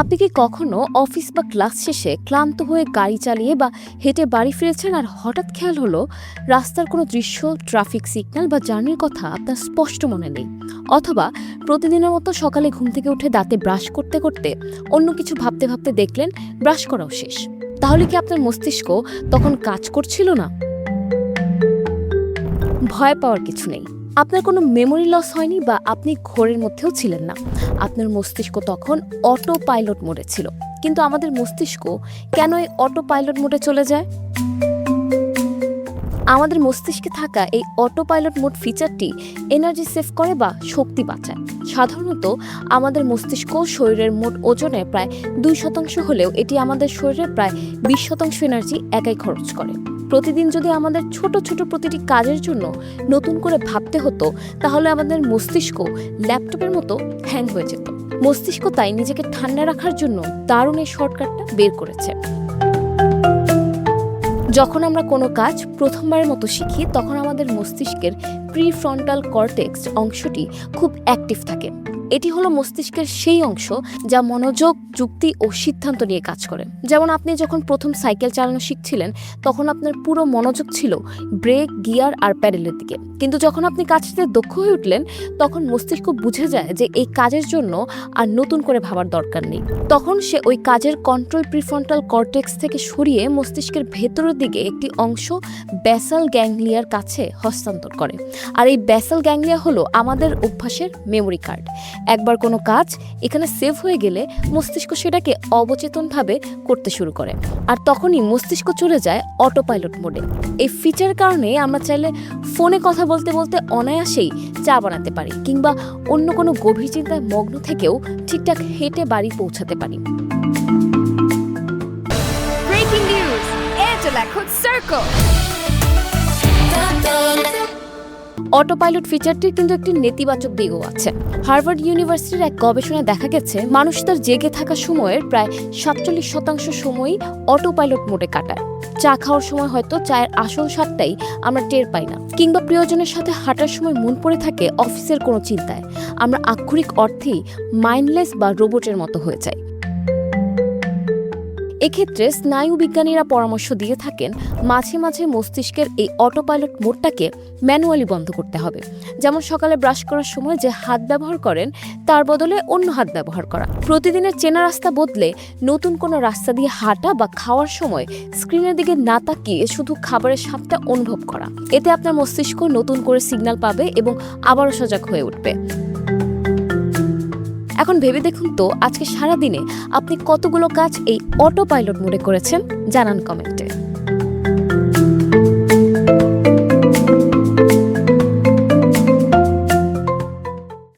আপনি কি কখনো অফিস বা ক্লাস শেষে ক্লান্ত হয়ে গাড়ি চালিয়ে বা হেঁটে বাড়ি ফিরেছেন আর হঠাৎ খেয়াল হলো রাস্তার কোনো দৃশ্য, ট্রাফিক সিগন্যাল বা জার্নির কথা আপনার স্পষ্ট মনে নেই? অথবা প্রতিদিনের মতো সকালে ঘুম থেকে উঠে দাঁতে ব্রাশ করতে করতে অন্য কিছু ভাবতে ভাবতে দেখলেন ব্রাশ করাও শেষ? তাহলে কি আপনার মস্তিষ্ক তখন কাজ করছিল না? ভয় পাওয়ার কিছু নেই। আপনার কোনো মেমোরি লস হয়নি বা আপনি ঘোরের মধ্যেও ছিলেন না। আপনার মস্তিষ্ক তখন অটো পাইলট মোডে ছিল। কিন্তু আমাদের মস্তিষ্ক কেন এই অটো পাইলট মোডে চলে যায়? আমাদের মস্তিষ্কে থাকা এই অটো পাইলট মোড ফিচারটি এনার্জি সেভ করে বা শক্তি বাঁচায়। সাধারণত আমাদের মস্তিষ্ক শরীরের মোট ওজনে প্রায় 2% হলেও এটি আমাদের শরীরের প্রায় 20% এনার্জি একাই খরচ করে। প্রতিদিন যদি আমাদের ছোট ছোট প্রতিটি কাজের জন্য নতুন করে ভাবতে হতো, তাহলে আমাদের মস্তিষ্ক ল্যাপটপের মতো হ্যাং হয়ে যেত। মস্তিষ্ক তাই নিজেকে ঠান্ডা রাখার জন্য দারুণ এই শর্টকাটটা বের করেছে। যখন আমরা কোনো কাজ প্রথমবারের মতো শিখি, তখন আমাদের মস্তিষ্কের প্রিফ্রন্টাল কর্টেক্স অংশটি খুব অ্যাক্টিভ থাকে। এটি হলো মস্তিষ্কের সেই অংশ যা মনোযোগ, যুক্তি ও সিদ্ধান্ত নিয়ে কাজ করে। যেমন আপনি যখন প্রথম সাইকেল চালানো শিখছিলেন, তখন আপনার পুরো মনোযোগ ছিল ব্রেক, গিয়ার আর প্যাডেলের দিকে। কিন্তু যখন আপনি কাজটিতে দক্ষ হয়ে উঠলেন, তখন মস্তিষ্ক বুঝে যায় যে এই কাজের জন্য আর নতুন করে ভাবার দরকার নেই। তখন সে ওই কাজের কন্ট্রোল প্রিফ্রন্টাল কর্টেক্স থেকে সরিয়ে মস্তিষ্কের ভেতরের দিকে একটি অংশ ব্যাসাল গ্যাংলিয়ার কাছে হস্তান্তর করে। আর এই ব্যাসাল গ্যাংলিয়া হলো আমাদের অভ্যাসের মেমোরি কার্ড। একবার কোনো কাজ এখানে সেভ হয়ে গেলে মস্তিষ্ক সেটাকে অবচেতনভাবে করতে শুরু করে, আর তখনই মস্তিষ্ক চলে যায় অটো পাইলট মোডে। এই ফিচার কারণে আমরা চাইলে ফোনে কথা বলতে বলতে অনায়াসেই চা বানাতে পারি, কিংবা অন্য কোনো গভীর চিন্তায় মগ্ন থেকেও ঠিকঠাক হেঁটে বাড়ি পৌঁছাতে পারি। Breaking news! Angela could circle! Auto pilot ফিচারটির কিন্তু একটি নেতিবাচক দিকও আছে। হার্ভার্ড ইউনিভার্সিটির এক গবেষণায় দেখা গেছে, মানুষ তার জেগে থাকা সময়ের প্রায় 47% সময়ই অটো পাইলট মোডে কাটায়। চা খাওয়ার সময় হয়তো চায়ের আসল স্বাদটাই আমরা টের পাই না, কিংবা প্রিয়জনের সাথে হাঁটার সময় মন পড়ে থাকে অফিসের কোনো চিন্তায়। আমরা আক্ষরিক অর্থেই মাইন্ডলেস বা রোবটের মতো হয়ে যাই। এক্ষেত্রে স্নায়ু বিজ্ঞানীরা পরামর্শ দিয়ে থাকেন মাঝে মাঝে মস্তিষ্কের এই অটো পাইলট মোডটাকে ম্যানুয়ালি বন্ধ করতে হবে। যেমন সকালে ব্রাশ করার সময় যে হাত ব্যবহার করেন, তার বদলে অন্য হাত ব্যবহার করা। প্রতিদিনের চেনা রাস্তা বদলে নতুন কোনো রাস্তা দিয়ে হাঁটা বা খাওয়ার সময় স্ক্রিনের দিকে না তাকিয়ে শুধু খাবারের স্বাদটা অনুভব করা। এতে আপনার মস্তিষ্ক নতুন করে সিগন্যাল পাবে এবং আবারও সজাগ হয়ে উঠবে। এখন ভেবে দেখুন তো, আজকে সারাদিনে আপনি কতগুলো কাজ এই অটো পাইলট মোডে করেছেন? জানান কমেন্টে।